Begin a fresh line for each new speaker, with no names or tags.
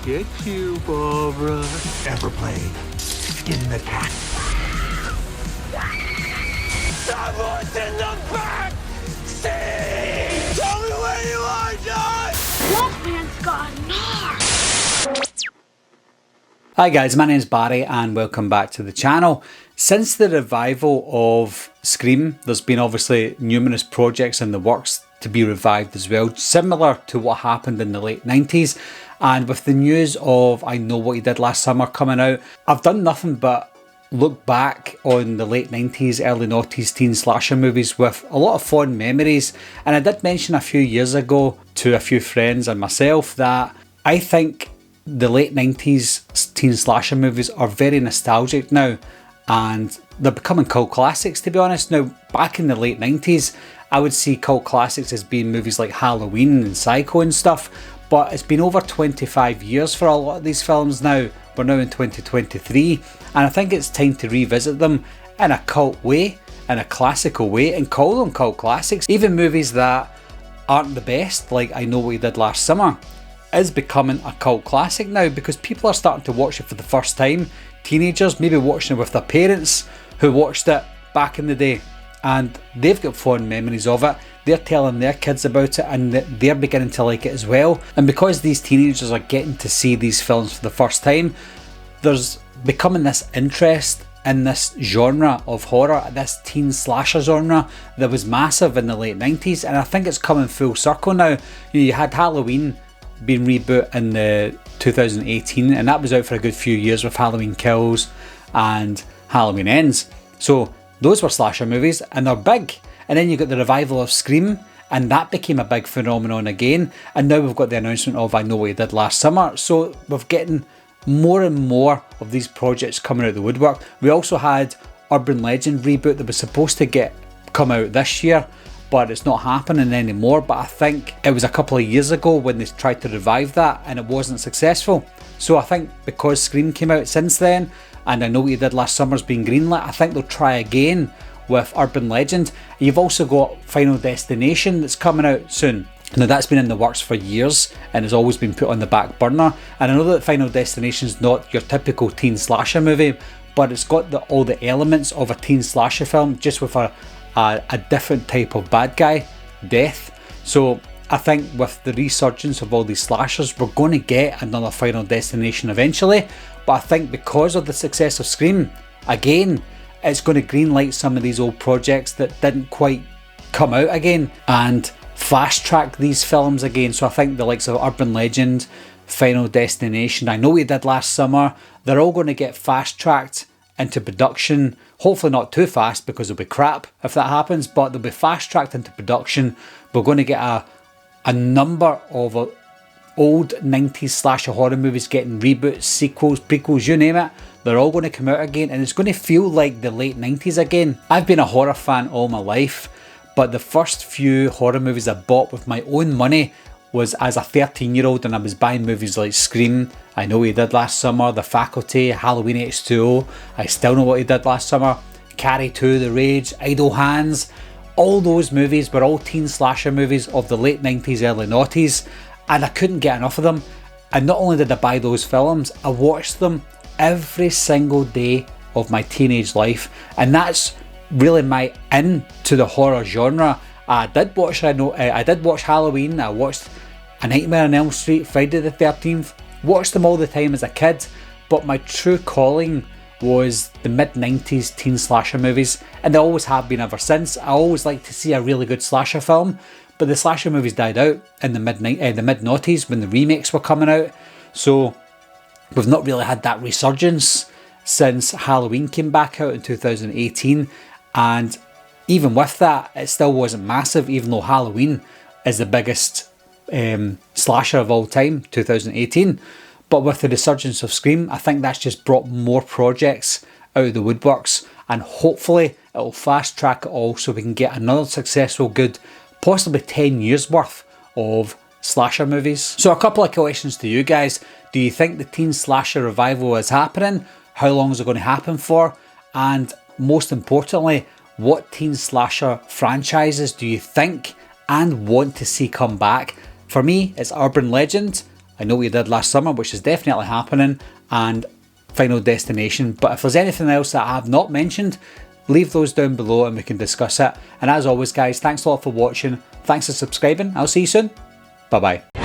get you, Barbara.
Ever played Skin the Cat?
Someone's in the back seat! Tell me where you are, John!
Wolfman's got Nards!
Hi guys, my name's Barry and welcome back to the channel. Since the revival of Scream, there's been obviously numerous projects in the works to be revived as well, similar to what happened in the late 90s. And with the news of I Know What You Did Last Summer coming out, I've done nothing but look back on the late 90s, early noughties teen slasher movies with a lot of fond memories. And I did mention a few years ago to a few friends and myself that I think the late 90s teen slasher movies are very nostalgic now, and they're becoming cult classics, to be honest. Now, back in the late 90s, I would see cult classics as being movies like Halloween and Psycho and stuff, but it's been over 25 years for a lot of these films now. We're now in 2023, and I think it's time to revisit them in a cult way, in a classical way, and call them cult classics. Even movies that aren't the best, like I Know What You Did Last Summer, is becoming a cult classic now because people are starting to watch it for the first time. Teenagers maybe watching it with their parents who watched it back in the day, and they've got fond memories of it. They're telling their kids about it and they're beginning to like it as well. And because these teenagers are getting to see these films for the first time, there's becoming this interest in this genre of horror, this teen slasher genre that was massive in the late 90s, and I think it's coming full circle now. You had Halloween being reboot in the 2018, and that was out for a good few years with Halloween Kills and Halloween Ends. So those were slasher movies and they're big. And then you got the revival of Scream, and that became a big phenomenon again. And now we've got the announcement of I Know What You Did Last Summer. So we're getting more and more of these projects coming out of the woodwork. We also had Urban Legend reboot that was supposed to come out this year, but it's not happening anymore. But I think it was a couple of years ago when they tried to revive that and it wasn't successful. So I think because Scream came out since then, and I Know What You Did Last Summer's been greenlit, I think they'll try again with Urban Legend. You've also got Final Destination that's coming out soon. Now that's been in the works for years and has always been put on the back burner. And I know that Final Destination is not your typical teen slasher movie, but it's got all the elements of a teen slasher film, just with a different type of bad guy, death. So I think with the resurgence of all these slashers, we're going to get another Final Destination eventually. But I think because of the success of Scream, again, it's going to greenlight some of these old projects that didn't quite come out again and fast track these films again. So I think the likes of Urban Legend, Final Destination, I Know What You Did Last Summer, they're all going to get fast tracked into production. Hopefully not too fast, because it'll be crap if that happens, but they'll be fast tracked into production. We're going to get a number of old 90s slasher horror movies getting reboots, sequels, prequels, you name it. They're all going to come out again, and it's going to feel like the late 90s again. I've been a horror fan all my life, but the first few horror movies I bought with my own money was as a 13-year-old, and I was buying movies like Scream, I Know What You Did Last Summer, The Faculty, Halloween H2O, I Still Know What You Did Last Summer, Carrie 2, The Rage, Idle Hands. All those movies were all teen slasher movies of the late 90s, early noughties, and I couldn't get enough of them. And not only did I buy those films, I watched them every single day of my teenage life, and that's really my into the horror genre. I did watch Halloween, I watched A Nightmare on Elm Street, Friday the 13th, watched them all the time as a kid, but my true calling was the mid-90s teen slasher movies, and they always have been ever since. I always like to see a really good slasher film, but the slasher movies died out in the mid-noughties when the remakes were coming out. So we've not really had that resurgence since Halloween came back out in 2018, and even with that, it still wasn't massive, even though Halloween is the biggest slasher of all time, 2018. But with the resurgence of Scream, I think that's just brought more projects out of the woodworks, and hopefully it'll fast track it all so we can get another successful, good, possibly 10 years worth of slasher movies. So a couple of questions to you guys. Do you think the teen slasher revival is happening? How long is it going to happen for? And most importantly, what teen slasher franchises do you think and want to see come back? For me, it's Urban Legend, I Know What You Did Last Summer, which is definitely happening, and Final Destination. But if there's anything else that I have not mentioned, leave those down below and we can discuss it. And as always guys, thanks a lot for watching, thanks for subscribing, I'll see you soon, bye bye.